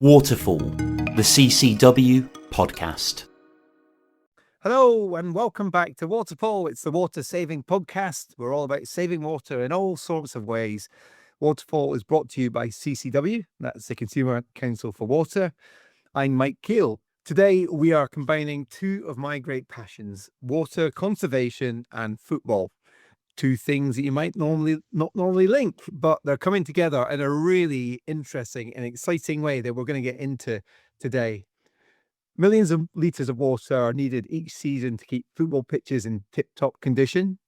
Waterfall, the CCW podcast. Hello and welcome back to Waterfall. It's the water saving podcast. We're all about saving water in all sorts of ways. Waterfall is brought to you by CCW, that's the Consumer Council for Water. I'm Mike Keel. Today we are combining two of my great passions, water conservation and football. Two things that you might not normally link, but they're coming together in a really interesting and exciting way that we're going to get into today. Millions of litres of water are needed each season to keep football pitches in tip-top condition.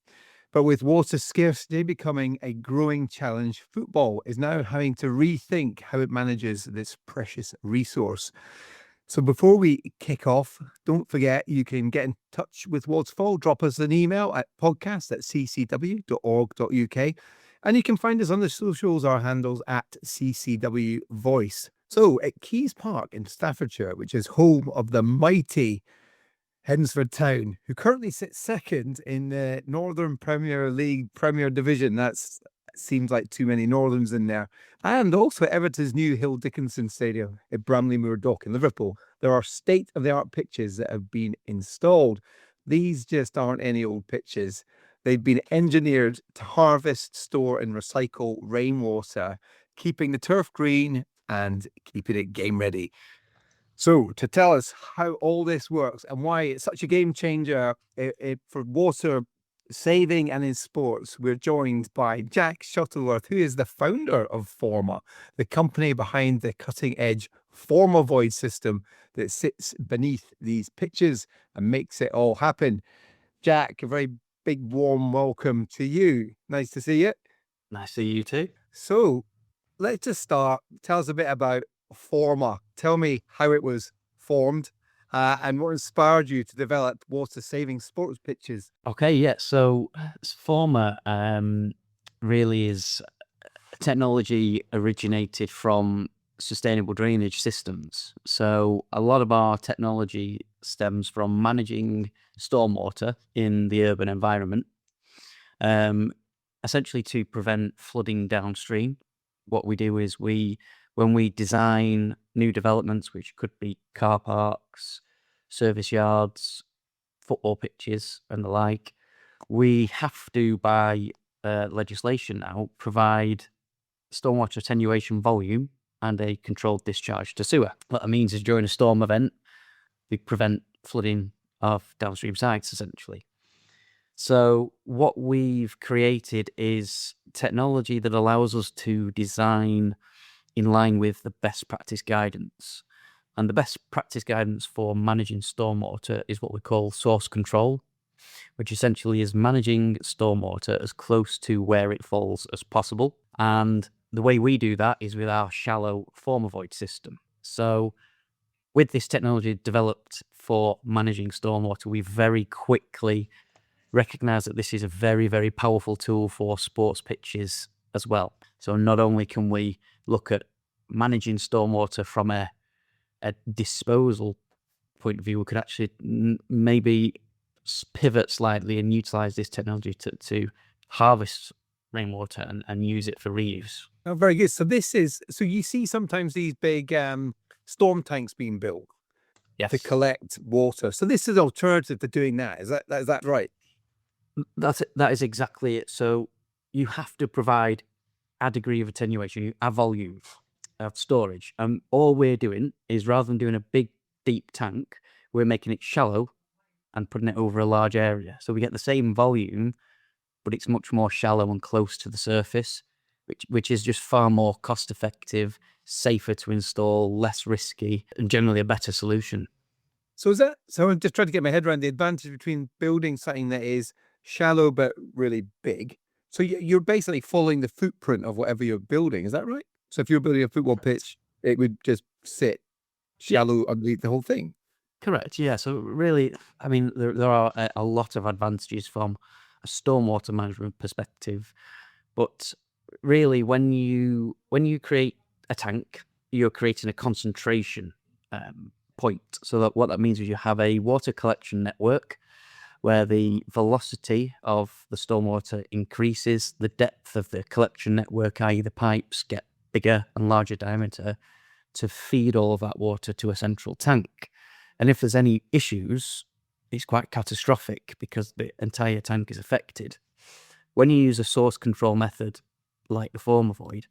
But with water scarcity becoming a growing challenge, football is now having to rethink how it manages this precious resource. So before we kick off, don't forget you can get in touch with Waterfall. Drop us an email at podcast@ccw.org.uk. And you can find us on the socials, our handles at CCW Voice. So at Keys Park in Staffordshire, which is home of the mighty Hednesford Town, who currently sits second in the Northern Premier League Premier Division. That seems like too many Northerns in there. And also at Everton's new Hill Dickinson Stadium at Bramley Moor Dock in Liverpool, there are state-of-the-art pitches that have been installed. These just aren't any old pitches. They've been engineered to harvest, store and recycle rainwater, keeping the turf green and keeping it game ready. So to tell us how all this works and why it's such a game changer for water saving and in sports, we're joined by Jack Shuttleworth, who is the founder of FORMA, the company behind the cutting-edge Formavoid system that sits beneath these pitches and makes it all happen. Jack, a very big warm welcome to you. Nice to see you. Nice to see you too. So let's just start. Tell us a bit about FORMA. Tell me how it was formed and what inspired you to develop water-saving sports pitches. Okay, yeah. So FORMA really is technology originated from sustainable drainage systems. So a lot of our technology stems from managing stormwater in the urban environment, essentially to prevent flooding downstream. What we do is when we design new developments, which could be car parks, service yards, football pitches and the like, we have to, by legislation now, provide stormwater attenuation volume and a controlled discharge to sewer. What that means is during a storm event, we prevent flooding of downstream sites, essentially. So what we've created is technology that allows us to design in line with the best practice guidance. And the best practice guidance for managing stormwater is what we call source control, which essentially is managing stormwater as close to where it falls as possible. And the way we do that is with our shallow Formavoid system. So with this technology developed for managing stormwater, we very quickly recognize that this is a very, very powerful tool for sports pitches as well. So not only can we look at managing stormwater from a disposal point of view, we could actually maybe pivot slightly and utilize this technology to harvest rainwater and use it for reuse. Oh, very good. So so you see sometimes these big storm tanks being built to collect water. So this is an alternative to doing that. Is that right? That is exactly it. So you have to provide a degree of attenuation, a volume of storage. All we're doing is, rather than doing a big, deep tank, we're making it shallow and putting it over a large area. So we get the same volume, but it's much more shallow and close to the surface, which is just far more cost-effective, safer to install, less risky, and generally a better solution. So I'm just trying to get my head around the advantage between building something that is shallow but really big. So you're basically following the footprint of whatever you're building. Is that right? So if you're building a football pitch, it would just sit shallow underneath the whole thing. Correct. Yeah. So really, I mean, there are a lot of advantages from a stormwater management perspective, but really, when you create a tank, you're creating a concentration point. So that what that means is you have a water collection network where the velocity of the stormwater increases, the depth of the collection network, i.e. the pipes, get bigger and larger diameter, to feed all of that water to a central tank. And if there's any issues, it's quite catastrophic because the entire tank is affected. When you use a source control method like the Formavoid,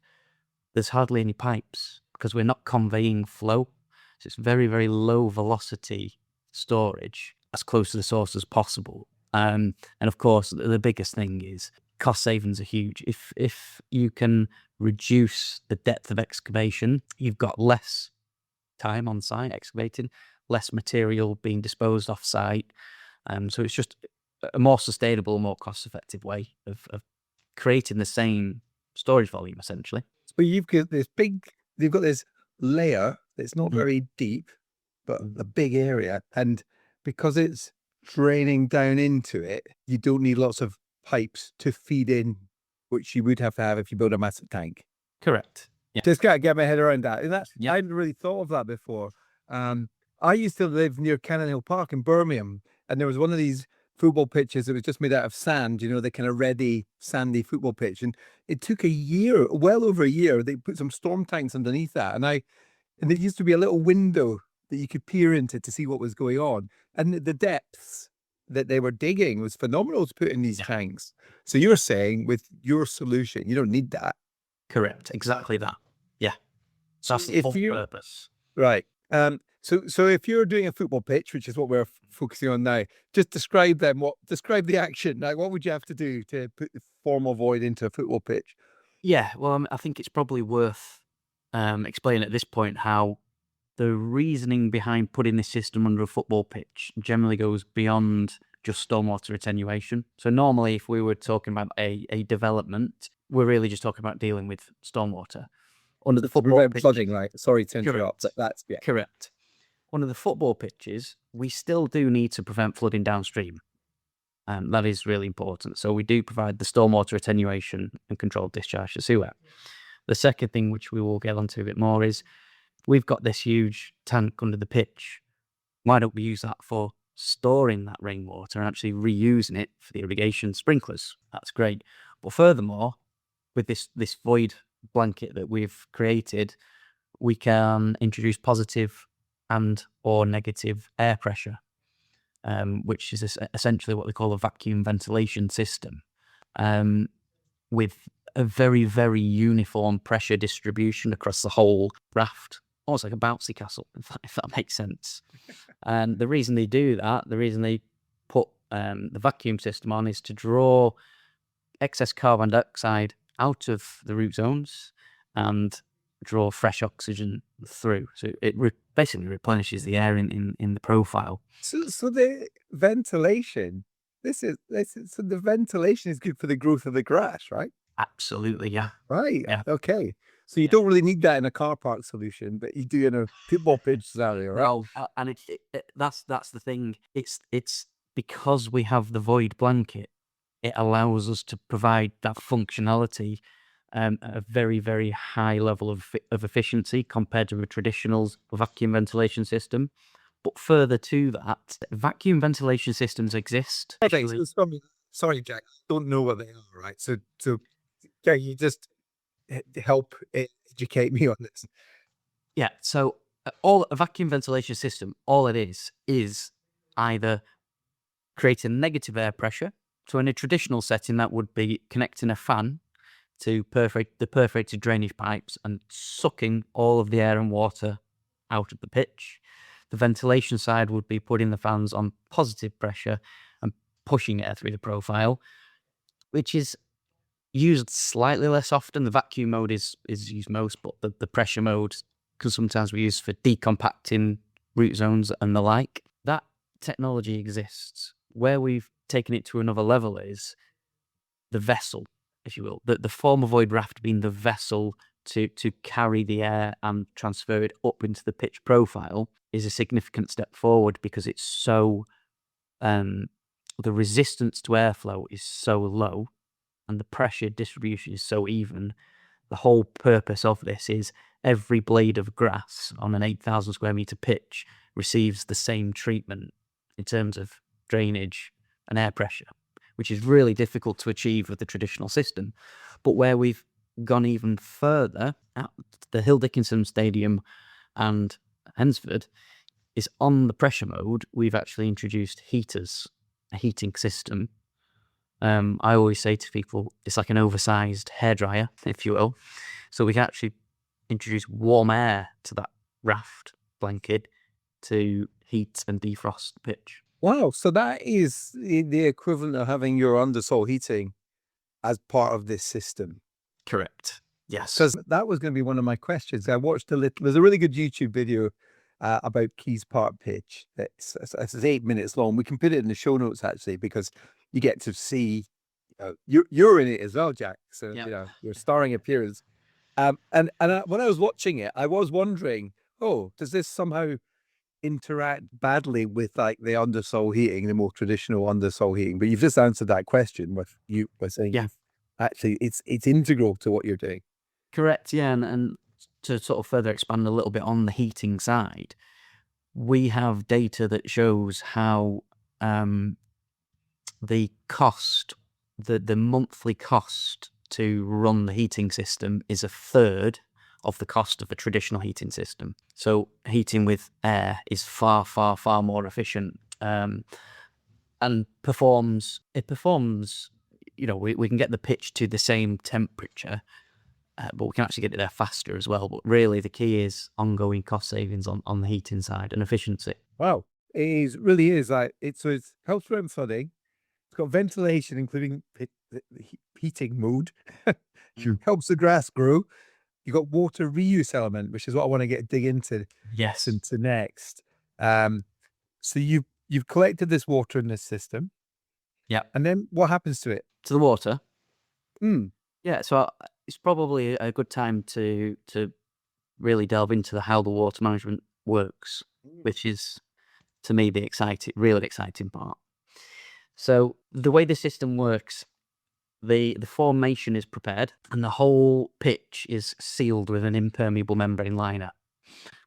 there's hardly any pipes because we're not conveying flow. So it's very, very low velocity storage as close to the source as possible. And of course, the biggest thing is cost savings are huge. If you can reduce the depth of excavation, you've got less time on site excavating, less material being disposed off site. So it's just a more sustainable, more cost-effective way of creating the same storage volume, essentially. So you've got this layer that's not very deep, but a big area. And because it's draining down into it, you don't need lots of pipes to feed in, which you would have to have if you build a massive tank. Correct. Yeah. Just gotta get my head around that. And Yeah. I hadn't really thought of that before. I used to live near Cannon Hill Park in Birmingham, and there was one of these football pitches that was just made out of sand, you know, the kind of ready sandy football pitch. And it took a year, well over a year. They put some storm tanks underneath that. And there used to be a little window that you could peer into to see what was going on. And the depths that they were digging was phenomenal to put in these tanks. So you're saying with your solution, you don't need that. Correct. Exactly that. Yeah. So that's the If whole you- purpose. Right. So if you're doing a football pitch, which is what we're focusing on now, just describe the action. Like, what would you have to do to put the Formavoid into a football pitch? Yeah, well, I think it's probably worth explaining at this point how the reasoning behind putting this system under a football pitch generally goes beyond just stormwater attenuation. So normally, if we were talking about a development, we're really just talking about dealing with stormwater. Under the football pitch, flooding, right? Sorry to interrupt. Correct. That's correct. Under the football pitches, we still do need to prevent flooding downstream. That is really important. So we do provide the stormwater attenuation and controlled discharge to sewer. The second thing, which we will get onto a bit more, is we've got this huge tank under the pitch. Why don't we use that for storing that rainwater and actually reusing it for the irrigation sprinklers? That's great. But furthermore, with this void blanket that we've created, we can introduce positive and or negative air pressure, which is essentially what they call a vacuum ventilation system, with a very, very uniform pressure distribution across the whole raft, almost like a bouncy castle, if that makes sense. And the reason they do that, the reason they put the vacuum system on, is to draw excess carbon dioxide out of the root zones and draw fresh oxygen through. So it basically replenishes the air in the profile. So the ventilation. So the ventilation is good for the growth of the grass, right? Absolutely, yeah. Right. Yeah. Okay. So you don't really need that in a car park solution, but you do in a football pitch scenario, right? Well, and that's the thing. It's because we have the void blanket, it allows us to provide that functionality at a very, very high level of efficiency compared to a traditional vacuum ventilation system. But further to that, vacuum ventilation systems exist. Okay. Sorry, Jack. Don't know what they are, right? So can you just help educate me on this? Yeah, so a vacuum ventilation system, all it is either creating negative air pressure. So in a traditional setting, that would be connecting a fan to the perforated drainage pipes and sucking all of the air and water out of the pitch. The ventilation side would be putting the fans on positive pressure and pushing air through the profile, which is used slightly less often. The vacuum mode is used most, but the pressure mode can sometimes be used for decompacting root zones and the like. That technology exists. Where we've taken it to another level is the vessel, if you will. The Formavoid raft being the vessel to carry the air and transfer it up into the pitch profile is a significant step forward because it's so the resistance to airflow is so low and the pressure distribution is so even. The whole purpose of this is every blade of grass on an 8,000 square meter pitch receives the same treatment in terms of drainage and air pressure, which is really difficult to achieve with the traditional system. But where we've gone even further, at the Hill Dickinson Stadium, And Hednesford is on the pressure mode. We've actually introduced heaters, a heating system. I always say to people, it's like an oversized hairdryer, if you will. So we can actually introduce warm air to that raft blanket to heat and defrost the pitch. Wow. So that is the equivalent of having your undersoil heating as part of this system. Correct. Yes. Because that was going to be one of my questions. I watched there's a really good YouTube video about Keys Park pitch. It's 8 minutes long. We can put it in the show notes actually, because you get to see, you're in it as well, Jack. So, Yep. your starring appearance. When I was watching it, I was wondering, does this somehow interact badly with like the undersoil heating, the more traditional undersoil heating? But you've just answered that question by saying, Yeah. actually it's integral to what you're doing. Correct, yeah, and to sort of further expand a little bit on the heating side, we have data that shows how the cost, the monthly cost to run the heating system is a third of the cost of a traditional heating system. So heating with air is far, far, far more efficient, and performs. We can get the pitch to the same temperature. But we can actually get it there faster as well. But really, the key is ongoing cost savings on the heating side and efficiency. Wow, really is like it's helps prevent flooding. It's got ventilation, including the heating mode. Helps the grass grow. You got water reuse element, which is what I want to dig into. Yes. Into next. So you've collected this water in this system. Yeah. And then what happens to it? To the water. Mm. Yeah. So it's probably a good time to really delve into how the water management works, which is, to me, the really exciting part. So the way the system works, the formation is prepared and the whole pitch is sealed with an impermeable membrane liner,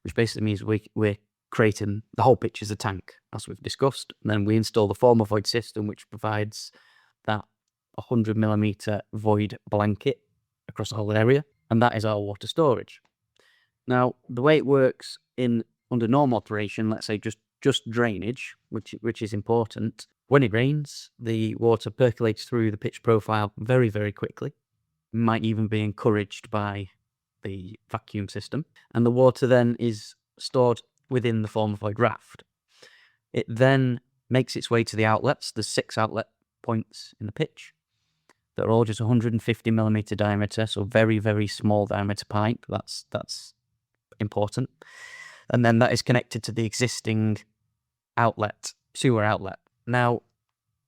which basically means we're creating the whole pitch as a tank, as we've discussed. And then we install the Formavoid system, which provides that 100mm void blanket across the whole area, and that is our water storage. Now, the way it works under normal operation, let's say just drainage, which is important. When it rains, the water percolates through the pitch profile very, very quickly. It might even be encouraged by the vacuum system, and the water then is stored within the Formavoid raft. It then makes its way to the outlets. There's 6 outlet points in the pitch. They're all just 150mm diameter, so very, very small diameter pipe. That's important. And then that is connected to the existing sewer outlet. Now,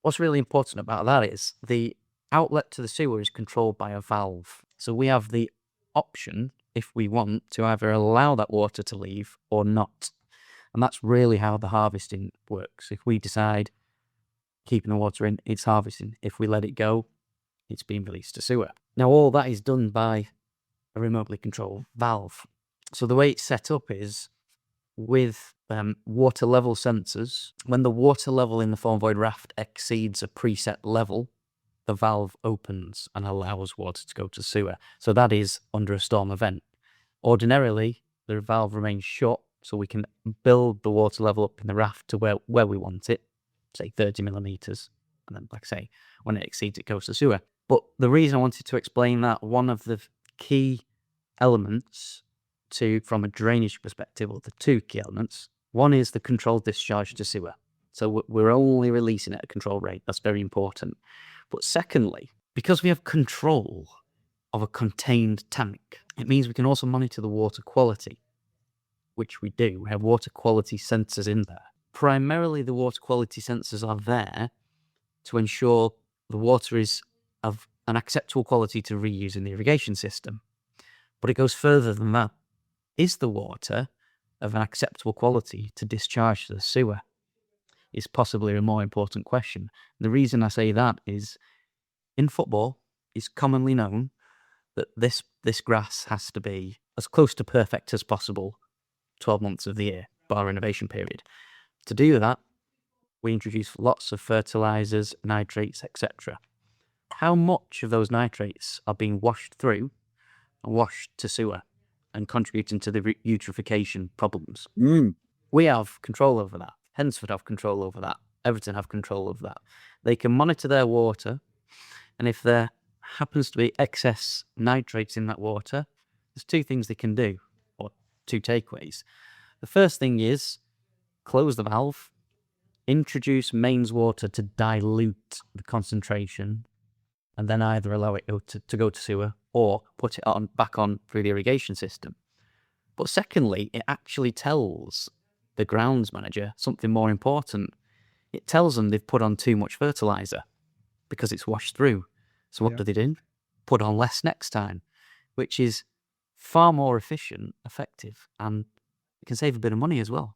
what's really important about that is the outlet to the sewer is controlled by a valve. So we have the option, if we want, to either allow that water to leave or not. And that's really how the harvesting works. If we decide keeping the water in, it's harvesting. If we let it go, it's being released to sewer. Now, all that is done by a remotely controlled valve. So the way it's set up is with water level sensors. When the water level in the Formavoid raft exceeds a preset level, the valve opens and allows water to go to sewer. So that is under a storm event. Ordinarily, the valve remains shut, so we can build the water level up in the raft to where we want it, say 30mm. And then, like I say, when it exceeds, it goes to sewer. But the reason I wanted to explain that, one of the key elements from a drainage perspective, or the 2 key elements, one is the controlled discharge to sewer. So we're only releasing at a controlled rate. That's very important. But secondly, because we have control of a contained tank, it means we can also monitor the water quality, which we do. We have water quality sensors in there. Primarily, the water quality sensors are there to ensure the water is of an acceptable quality to reuse in the irrigation system. But it goes further than that. Is the water of an acceptable quality to discharge to the sewer? Is possibly a more important question. The reason I say that is, in football, it's commonly known that this grass has to be as close to perfect as possible 12 months of the year, bar renovation period. To do that, we introduce lots of fertilizers, nitrates, etc. How much of those nitrates are being washed through and washed to sewer? and contributing to the eutrophication problems. Mm. We have control over that. Hednesford have control over that. Everton have control over that. They can monitor their water, and if there happens to be excess nitrates in that water, there's two things they can do, or two takeaways. The first thing is close the valve, introduce mains water to dilute the concentration, and then either allow it to go to sewer or put it back on through the irrigation system. But secondly, it actually tells the grounds manager something more important. It tells them they've put on too much fertiliser because it's washed through. So what do they do? Put on less next time, which is far more efficient, effective, and it can save a bit of money as well.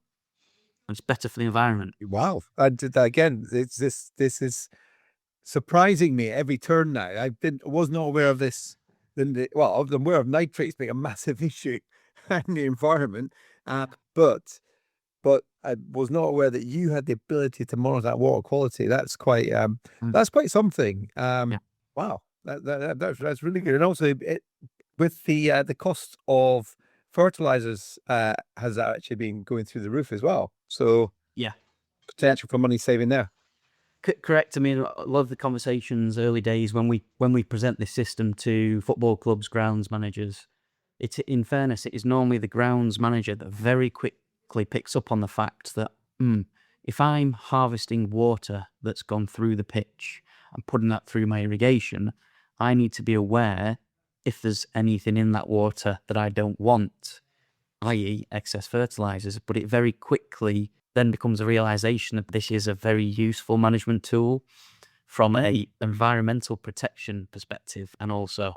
And it's better for the environment. Wow. And again, this is surprising me every turn now. I was not aware of this. I'm aware of nitrates being a massive issue in the environment, but I was not aware that you had the ability to monitor that water quality. That's quite something. Wow, that's really good. And also, with the cost of fertilizers has actually been going through the roof as well. So Yeah, potential for money saving there. correct. I mean, a lot of the conversations early days when we present this system to football clubs, grounds managers, in fairness, it is normally the grounds manager that very quickly picks up on the fact that if I'm harvesting water that's gone through the pitch and putting that through my irrigation, I need to be aware if there's anything in that water that I don't want, i.e. excess fertilizers. But it very quickly then becomes a realization that this is a very useful management tool from a environmental protection perspective, and also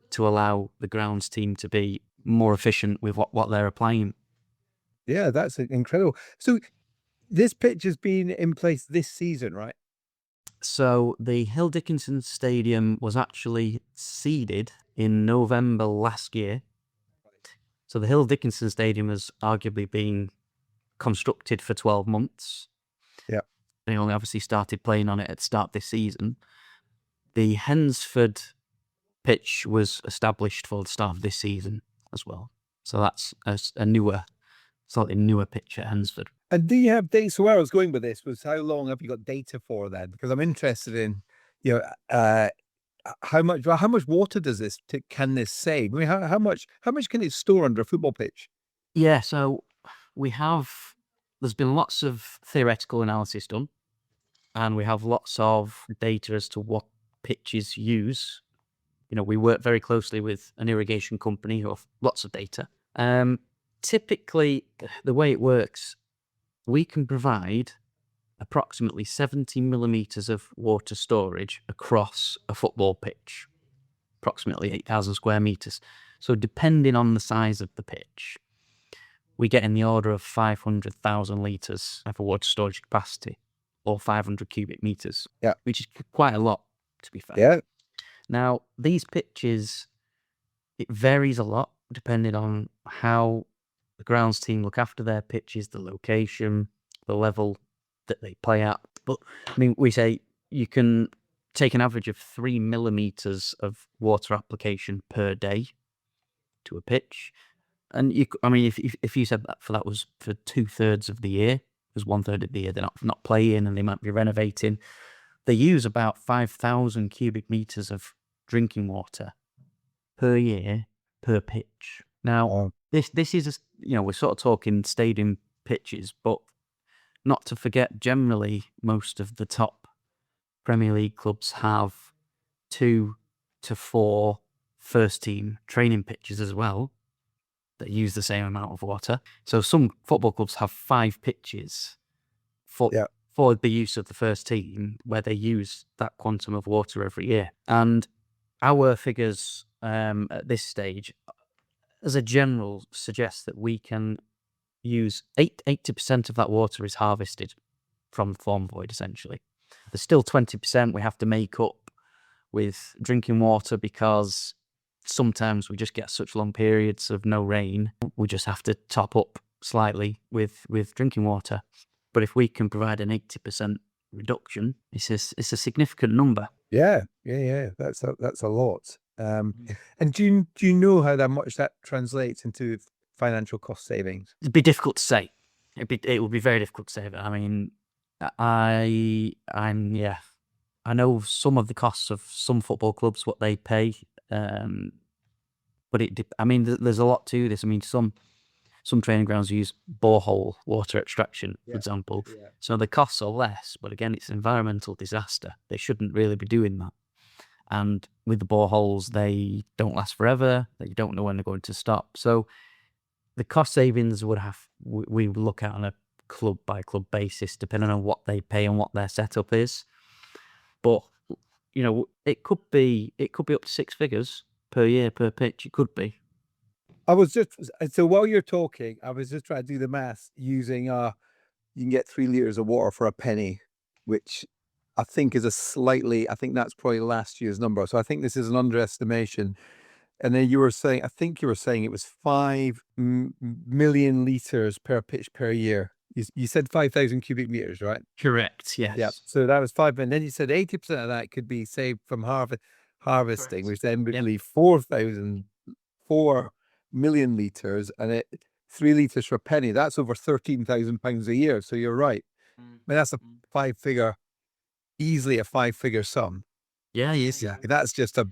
to allow the grounds team to be more efficient with what they're applying. Yeah, that's incredible. So this pitch has been in place this season, right? So the Hill Dickinson Stadium was actually seeded in November last year. So the Hill Dickinson Stadium has arguably been constructed for 12 months. Yeah. They only obviously started playing on it at the start this season. The Hednesford pitch was established for the start of this season as well. So that's a newer, slightly newer pitch at Hednesford. And do you have data? So where I was going with this was, how long have you got data for then? Because I'm interested in, how much water does can this save? I mean, how much can it store under a football pitch? Yeah, so there's been lots of theoretical analysis done, and we have lots of data as to what pitches use. We work very closely with an irrigation company who have lots of data. Typically, the way it works, we can provide approximately 70 millimetres of water storage across a football pitch, approximately 8,000 square metres. So depending on the size of the pitch, we get in the order of 500,000 litres of water storage capacity, or 500 cubic metres, which is quite a lot, to be fair. Yeah. Now, these pitches, it varies a lot depending on how the grounds team look after their pitches, the location, the level that they play at. But, I mean, we say you can take an average of 3 millimetres of water application per day to a pitch. And if you said that was for 2/3 of the year, because 1/3 of the year they're not playing and they might be renovating, they use about 5,000 cubic metres of drinking water per year per pitch. Now, this is we're sort of talking stadium pitches, but not to forget, generally most of the top Premier League clubs have 2 to 4 first team training pitches as well that use the same amount of water. So some football clubs have 5 pitches for the use of the first team, where they use that quantum of water every year. And our figures at this stage, as a general, suggest that we can use 80% of that water is harvested from Formavoid, essentially. There's still 20% we have to make up with drinking water, because sometimes we just get such long periods of no rain. We just have to top up slightly with drinking water. But if we can provide an 80% reduction, it's a significant number. Yeah. That's a lot. And do you know how much that translates into financial cost savings? It'd be difficult to say. It would be very difficult to say. But I mean, I know some of the costs of some football clubs, what they pay. But I mean, there's a lot to this. I mean, some training grounds use borehole water extraction, for example. Yeah. So the costs are less, but again, it's an environmental disaster. They shouldn't really be doing that. And with the boreholes, they don't last forever. You don't know when they're going to stop. So the cost savings we look at on a club by club basis, depending on what they pay and what their setup is. But you know, it could be up to 6 figures per year per pitch. It could be. So while you're talking, I was just trying to do the math using you can get 3 liters of water for a penny, which I think is I think that's probably last year's number. So I think this is an underestimation. And then I think you were saying it was 5 million liters per pitch per year. You said 5,000 cubic meters, right? Correct. Yes. Yeah. So that was 5 million. Then you said 80% of that could be saved from harvesting, Correct. which then would leave 4 million liters, and 3 liters for a penny. That's over £13,000 a year. So you're right. I mean, that's easily a 5-figure sum. Yeah. Yes. Yeah, that's just a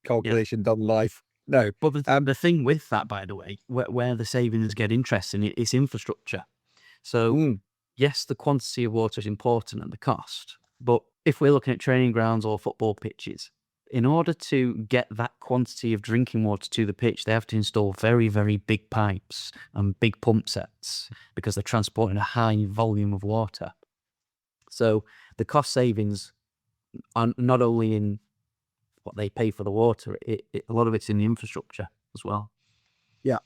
calculation done live. No, but the thing with that, by the way, where the savings get interesting, it's infrastructure. So yes, the quantity of water is important and the cost, but if we're looking at training grounds or football pitches, in order to get that quantity of drinking water to the pitch, they have to install very, very big pipes and big pump sets because they're transporting a high volume of water. So the cost savings are not only in what they pay for the water, a lot of it's in the infrastructure as well. Yeah.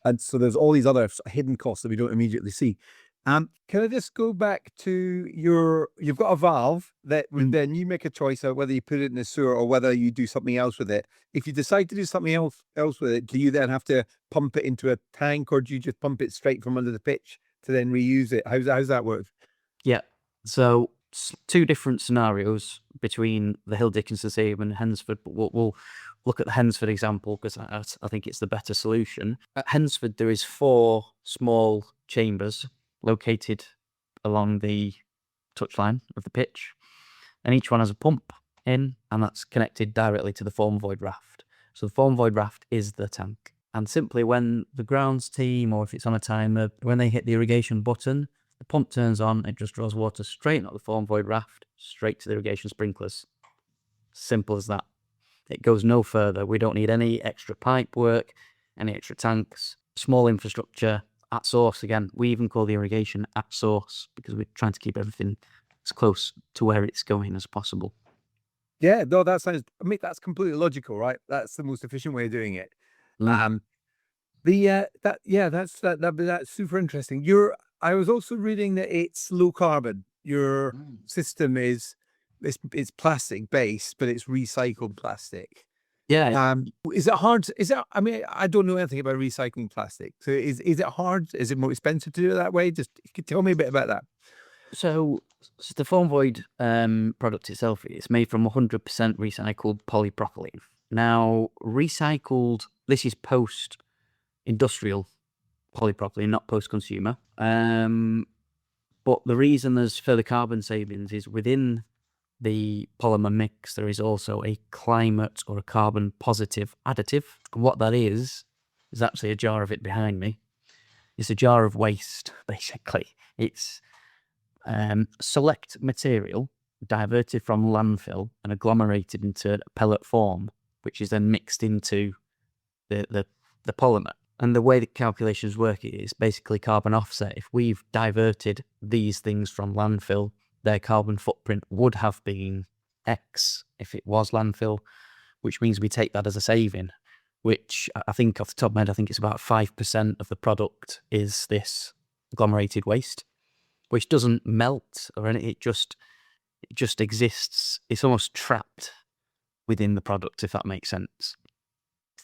And so there's all these other hidden costs that we don't immediately see. Can I just go back to you've got a valve that then you make a choice of whether you put it in the sewer or whether you do something else with it. If you decide to do something else with it, do you then have to pump it into a tank, or do you just pump it straight from under the pitch to then reuse it? How's that work? Yeah. So 2 different scenarios between the Hill Dickinson Stadium and Hednesford, but we'll look at the Hednesford example because I think it's the better solution. At Hednesford, there is 4 small chambers located along the touchline of the pitch, and each one has a pump in, and that's connected directly to the Formavoid raft. So the Formavoid raft is the tank, and simply when the grounds team, or if it's on a timer, when they hit the irrigation button, the pump turns on, it just draws water straight out the Formavoid raft, straight to the irrigation sprinklers. Simple as that. It goes no further. We don't need any extra pipe work, any extra tanks, small infrastructure. At source, again, we even call the irrigation at source because we're trying to keep everything as close to where it's going as possible. Yeah, no, that's completely logical, right? That's the most efficient way of doing it. That's super interesting. I was also reading that it's low carbon. Your system it's plastic based, but it's recycled plastic. Yeah. Is it hard? I mean, I don't know anything about recycling plastic. So is it hard? Is it more expensive to do it that way? Just if you could tell me a bit about that. So the Formavoid product itself is made from 100% recycled polypropylene. Now, this is post-industrial polypropylene, not post-consumer. But the reason there's further carbon savings is within the polymer mix, there is also a climate or a carbon positive additive. And what that is actually a jar of it behind me. It's a jar of waste, basically. It's select material diverted from landfill and agglomerated into a pellet form, which is then mixed into the polymer. And the way the calculations work is basically carbon offset. If we've diverted these things from landfill, their carbon footprint would have been X if it was landfill, which means we take that as a saving, which I think off the top of my head, I think it's about 5% of the product is this agglomerated waste, which doesn't melt or anything. It just exists. It's almost trapped within the product, if that makes sense.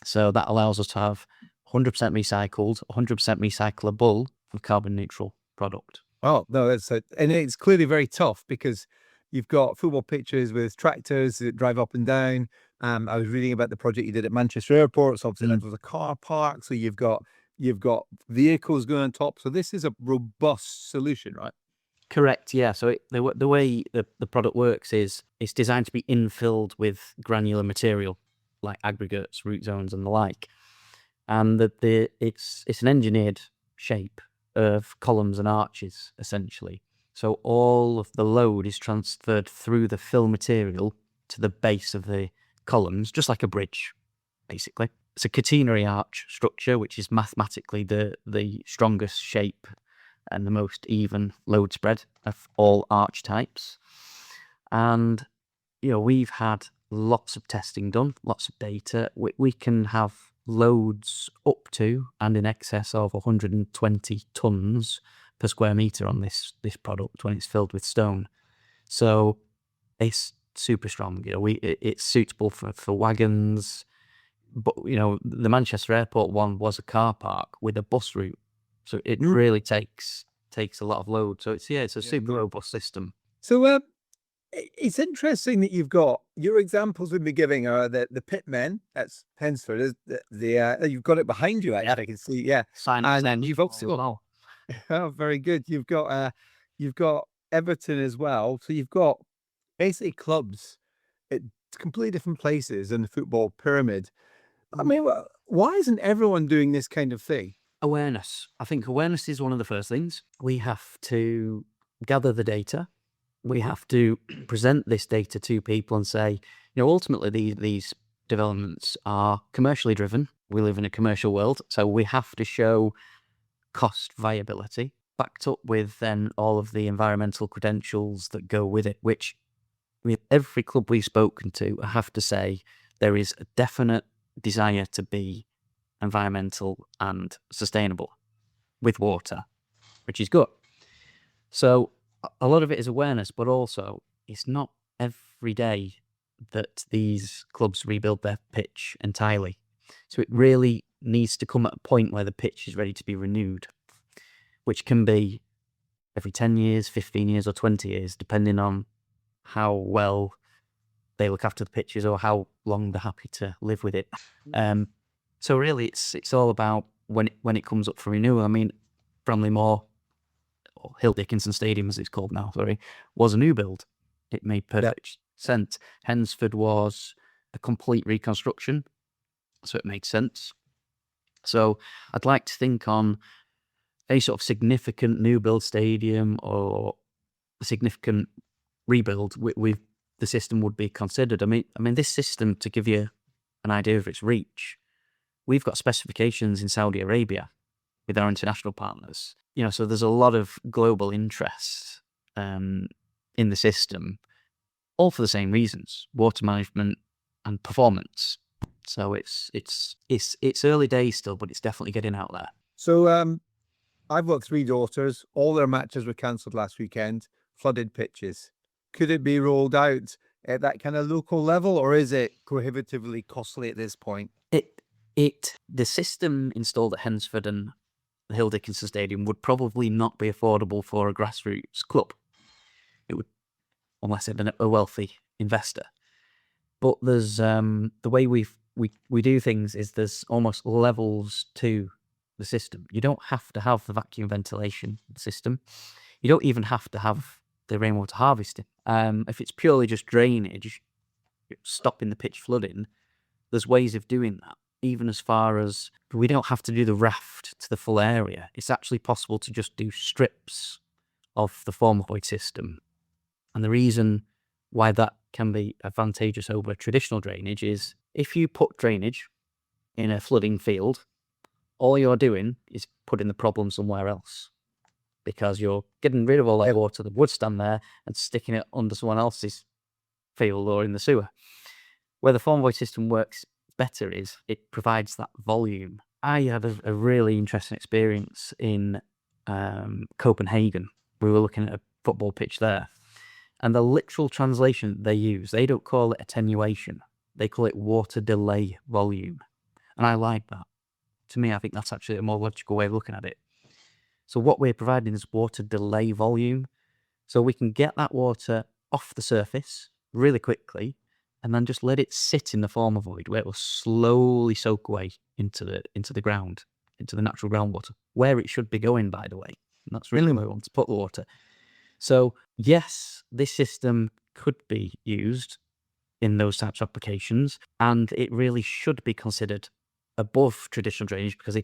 So that allows us to have 100% recycled, 100% recyclable, and carbon neutral product. Oh, no, and it's clearly very tough because you've got football pitches with tractors that drive up and down. I was reading about the project you did at Manchester Airport. So obviously that was a car park. So you've got vehicles going on top. So this is a robust solution, right? Correct, yeah. So the way the product works is it's designed to be infilled with granular material like aggregates, root zones, and the like. And it's an engineered shape of columns and arches, essentially. So all of the load is transferred through the fill material to the base of the columns, just like a bridge, basically. It's a catenary arch structure, which is mathematically the strongest shape and the most even load spread of all arch types. And, we've had lots of testing done, lots of data. We can have loads up to and in excess of 120 tons per square metre on this product when it's filled with stone. So it's super strong. It's suitable for wagons. But, the Manchester Airport one was a car park with a bus route. So it really takes a lot of load. So it's a super robust system. So it's interesting that you've got your examples we've been giving are the pitmen. That's Hednesford. You've got it behind you. Actually, I can see. Yeah, Sign and then you've also oh, very good. You've got Everton as well. So you've got basically clubs at completely different places in the football pyramid. I mean, why isn't everyone doing this kind of thing? Awareness. I think awareness is one of the first things. We have to gather the data. We have to present this data to people and say, ultimately these developments are commercially driven. We live in a commercial world, so we have to show cost viability backed up with then all of the environmental credentials that go with it, which with every club we've spoken to, I have to say there is a definite desire to be environmental and sustainable with water, which is good. So a lot of it is awareness, but also it's not every day that these clubs rebuild their pitch entirely. So it really needs to come at a point where the pitch is ready to be renewed, which can be every 10 years, 15 years or 20 years, depending on how well they look after the pitches or how long they're happy to live with it. So really it's all about when it comes up for renewal. I mean, Bramley-Moore, or Hill Dickinson Stadium as it's called now, was a new build. It made perfect sense. Hednesford was a complete reconstruction, so it made sense. So I'd like to think on any sort of significant new build stadium or a significant rebuild, with the system would be considered. I mean, this system, to give you an idea of its reach, we've got specifications in Saudi Arabia with our international partners. So there's a lot of global interest in the system, all for the same reasons: water management and performance. So it's early days still, but it's definitely getting out there. So I've got 3 daughters. All their matches were cancelled last weekend. Flooded pitches. Could it be rolled out at that kind of local level, or is it prohibitively costly at this point? The system installed at Hednesford and the Hill Dickinson Stadium would probably not be affordable for a grassroots club. It would, unless it had a wealthy investor. But there's the way we do things is there's almost levels to the system. You don't have to have the vacuum ventilation system. You don't even have to have the rainwater harvesting. If it's purely just drainage, stopping the pitch flooding, there's ways of doing that. Even as far as we don't have to do the raft to the full area. It's actually possible to just do strips of the Formavoid system. And the reason why that can be advantageous over traditional drainage is if you put drainage in a flooding field, all you're doing is putting the problem somewhere else, because you're getting rid of all that water that would stand there and sticking it under someone else's field or in the sewer. Where the Formavoid system works better is it provides that volume. I had a really interesting experience in Copenhagen. We were looking at a football pitch there, and the literal translation they use, they don't call it attenuation, they call it water delay volume. And I like that. To me, I think that's actually a more logical way of looking at it. So what we're providing is water delay volume, so we can get that water off the surface really quickly and then just let it sit in the Formavoid where it will slowly soak away into the ground, into the natural groundwater, where it should be going, by the way. And that's really where we want to put the water. So yes, this system could be used in those types of applications, and it really should be considered above traditional drainage because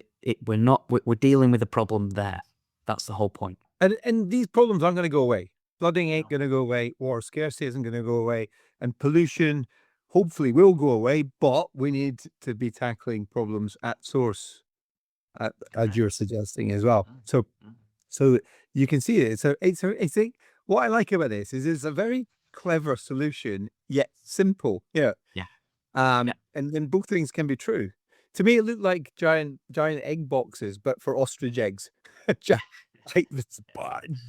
we're dealing with a problem there. That's the whole point. And these problems aren't going to go away. Flooding ain't going to go away. Water scarcity isn't going to go away. And pollution hopefully will go away, but we need to be tackling problems at source, as you're suggesting as well. So you can see it. It's what I like about this is it's a very clever solution, yet simple. Yeah. Yeah. And then both things can be true. To me, it looked like giant egg boxes, but for ostrich eggs. Like this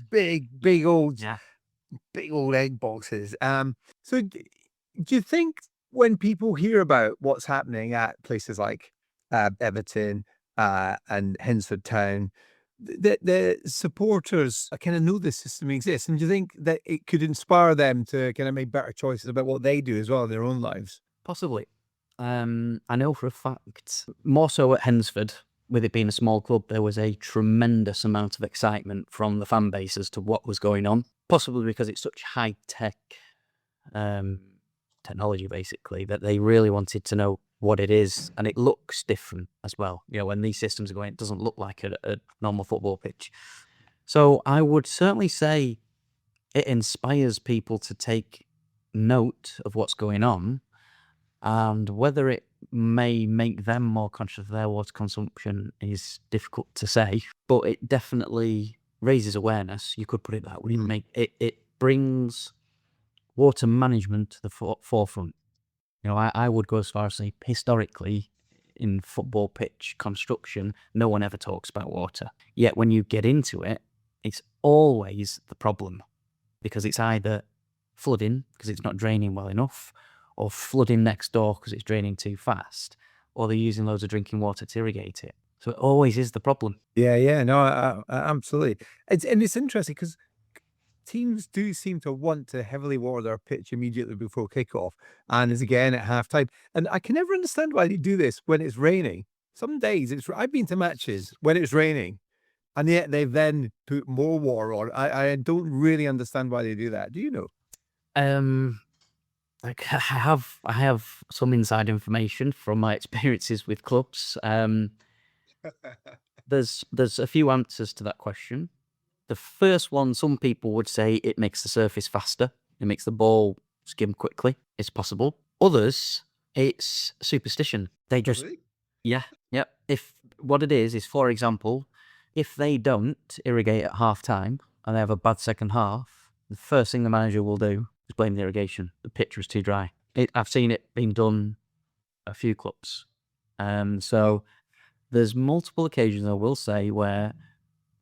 big old egg boxes. So do you think when people hear about what's happening at places like Everton and Hednesford Town, the supporters kind of know this system exists, and do you think that it could inspire them to kind of make better choices about what they do as well in their own lives? Possibly. I know for a fact, more so at Hednesford, with it being a small club, there was a tremendous amount of excitement from the fan base as to what was going on. Possibly because it's such high-tech technology, basically, that they really wanted to know what it is, and it looks different as well. You know, when these systems are going, it doesn't look like a normal football pitch. So I would certainly say it inspires people to take note of what's going on, and whether it may make them more conscious of their water consumption is difficult to say, but it definitely raises awareness. You could put it that way. It brings water management to the forefront. You know, I would go as far as say historically in football pitch construction, no one ever talks about water. Yet when you get into it, it's always the problem, because it's either flooding because it's not draining well enough, or flooding next door because it's draining too fast, or they're using loads of drinking water to irrigate it. So it always is the problem. Yeah, no, absolutely. It's interesting because teams do seem to want to heavily water their pitch immediately before kickoff, and is again at halftime. And I can never understand why they do this when it's raining. Some days I've been to matches when it's raining, and yet they then put more water on. I don't really understand why they do that. Do you know? Like I have some inside information from my experiences with clubs. There's a few answers to that question. The first one, some people would say it makes the surface faster. It makes the ball skim quickly. It's possible. Others, it's superstition. They just, Really? yeah. If what it is, for example, if they don't irrigate at half time and they have a bad second half, the first thing the manager will do is blame the irrigation. The pitch was too dry. I've seen it being done a few clubs. So there's multiple occasions, I will say, where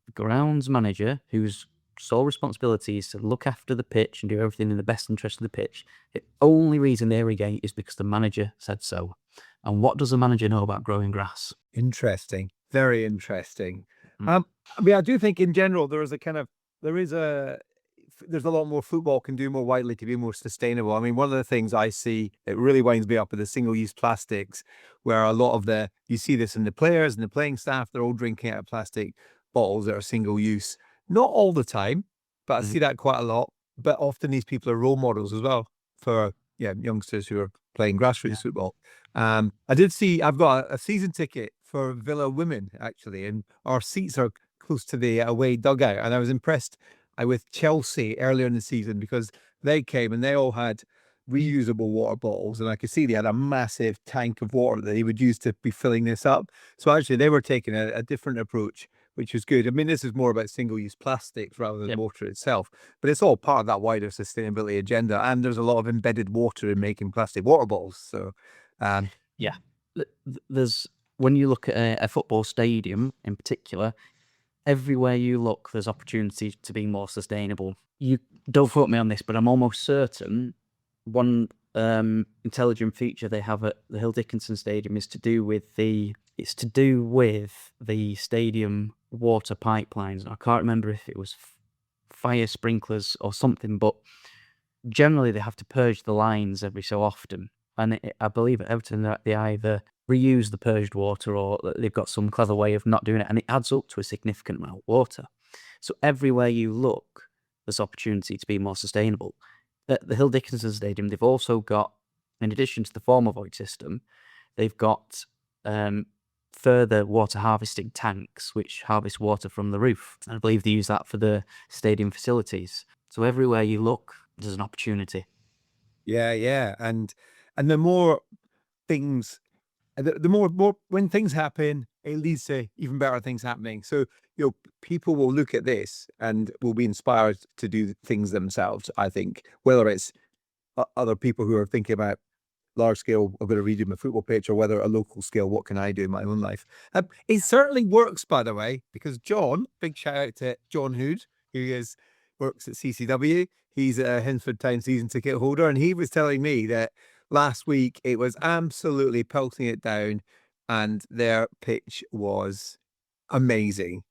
the grounds manager, whose sole responsibility is to look after the pitch and do everything in the best interest of the pitch, the only reason they irrigate is because the manager said so. And what does the manager know about growing grass? Interesting. Very interesting. I mean, I do think in general there's a lot more football can do more widely to be more sustainable. I mean, one of the things I see that really winds me up are the single-use plastics, where a lot of you see this in the players and the playing staff, they're all drinking out of plastic bottles that are single-use. Not all the time, but I see that quite a lot. But often these people are role models as well for youngsters who are playing grassroots football. I've got a season ticket for Villa Women, actually, and our seats are close to the away dugout. And I was impressed with Chelsea earlier in the season because they came and they all had reusable water bottles, and I could see they had a massive tank of water that they would use to be filling this up. So actually they were taking a different approach, which was good. I mean, this is more about single-use plastics rather than water itself, but it's all part of that wider sustainability agenda, and there's a lot of embedded water in making plastic water bottles. So there's, when you look at a football stadium in particular, everywhere you look, there's opportunity to be more sustainable. You don't quote me on this, but I'm almost certain one intelligent feature they have at the Hill Dickinson Stadium is to do with the stadium water pipelines. I can't remember if it was fire sprinklers or something, but generally they have to purge the lines every so often. And I believe at Everton they either reuse the purged water or they've got some clever way of not doing it, and it adds up to a significant amount of water. So everywhere you look, there's opportunity to be more sustainable. At the Hill Dickinson Stadium, they've also got, in addition to the Formavoid system, they've got further water harvesting tanks which harvest water from the roof. And I believe they use that for the stadium facilities. So everywhere you look, there's an opportunity. Yeah. And the more things, the more when things happen, it leads to even better things happening. So, people will look at this and will be inspired to do things themselves, I think, whether it's other people who are thinking about large scale, I'm going to redo my football pitch, or whether a local scale, what can I do in my own life? It certainly works, by the way, because John, big shout out to John Hood, who works at CCW. He's a Hednesford Town season ticket holder, and he was telling me that last week it was absolutely pelting it down, and their pitch was amazing.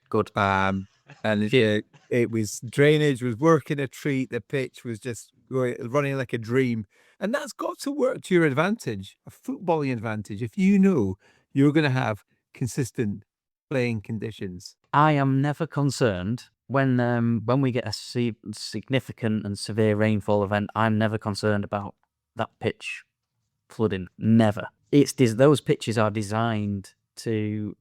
Good. And it was, drainage was working a treat. The pitch was just running like a dream. And that's got to work to your advantage, a footballing advantage, if you know you're going to have consistent playing conditions. I am never concerned when we get a significant and severe rainfall event. I'm never concerned about that pitch flooding. Never. Those pitches are designed to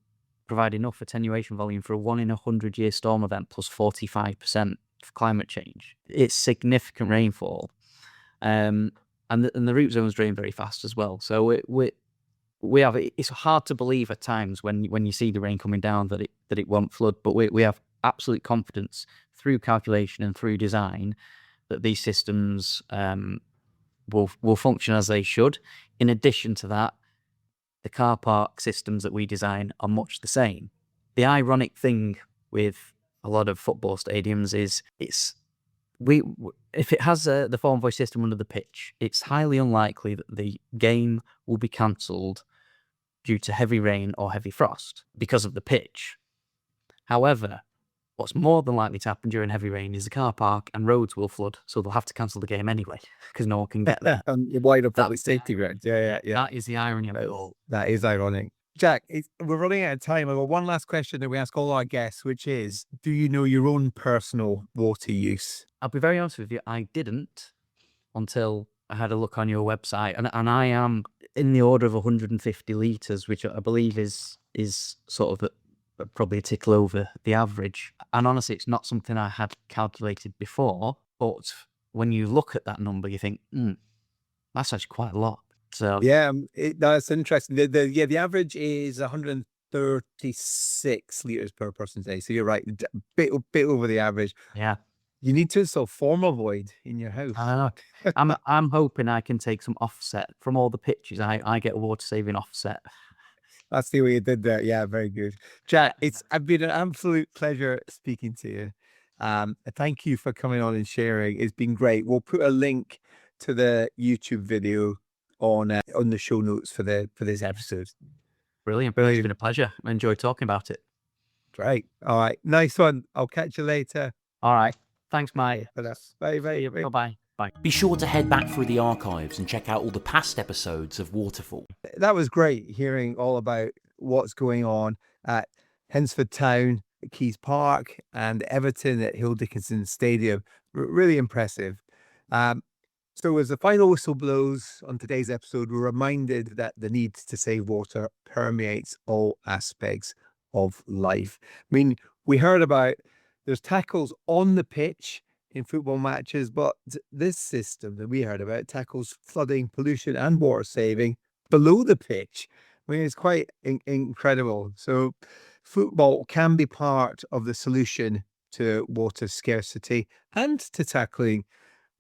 provide enough attenuation volume for a 1 in 100 year storm event plus 45% of climate change. It's significant rainfall. And the root zones drain very fast as well. So it's hard to believe at times when you see the rain coming down that it won't flood, but we have absolute confidence through calculation and through design that these systems will function as they should. In addition to that, the car park systems that we design are much the same. The ironic thing with a lot of football stadiums is if it has the Formavoid system under the pitch, it's highly unlikely that the game will be cancelled due to heavy rain or heavy frost because of the pitch. However, what's more than likely to happen during heavy rain is the car park and roads will flood, so they'll have to cancel the game anyway because no one can get there. Wider public safety grounds. Yeah. That is the irony of it all. That is ironic. Jack, we're running out of time. I've got one last question that we ask all our guests, which is, do you know your own personal water use? I'll be very honest with you, I didn't until I had a look on your website, and I am in the order of 150 litres, which I believe is sort of probably a tickle over the average. And honestly, it's not something I had calculated before, but when you look at that number, you think, that's actually quite a lot. So yeah, that's interesting. The average is 136 litres per person today. So you're right, bit over the average. Yeah. You need to install Formavoid in your house. I know. I'm hoping I can take some offset from all the pitches. I get a water saving offset. That's the way you did that. Yeah, very good. Jack, it's been an absolute pleasure speaking to you. Thank you for coming on and sharing. It's been great. We'll put a link to the YouTube video on the show notes for this episode. Brilliant. It's been a pleasure. I enjoyed talking about it. Great. All right. Nice one. I'll catch you later. All right. Thanks, Mike. Bye. Bye-bye. Bye. Be sure to head back through the archives and check out all the past episodes of Waterfall. That was great hearing all about what's going on at Hednesford Town, Keys Park, and Everton at Hill Dickinson Stadium. Really impressive. So as the final whistle blows on today's episode, we're reminded that the need to save water permeates all aspects of life. I mean, we heard about there's tackles on the pitch in football matches, but this system that we heard about tackles flooding, pollution, and water saving below the pitch. I mean, it's quite incredible. So football can be part of the solution to water scarcity and to tackling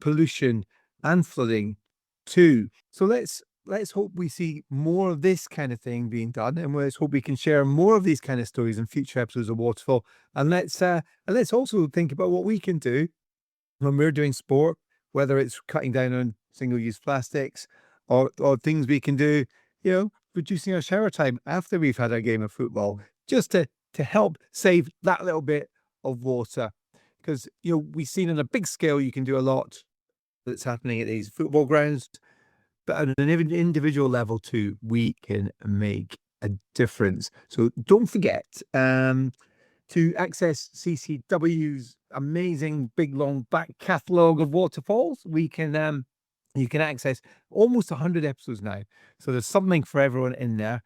pollution and flooding too. So let's hope we see more of this kind of thing being done, and let's hope we can share more of these kind of stories in future episodes of Waterfall. And let's also think about what we can do when we're doing sport, whether it's cutting down on single-use plastics or things we can do, reducing our shower time after we've had our game of football, just to help save that little bit of water. Because we've seen on a big scale you can do a lot that's happening at these football grounds. But at an individual level too, we can make a difference. So don't forget to access CCW's amazing big long back catalogue of waterfalls. We can you can access almost 100 episodes now. So there's something for everyone in there.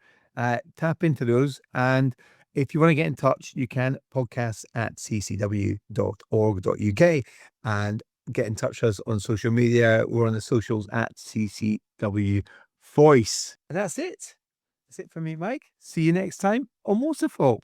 Tap into those, and if you want to get in touch, you can podcast@ccw.org.uk and get in touch with us on social media. We're on the socials at CCW Voice. And that's it. That's it for me, Mike. See you next time on Waterfall.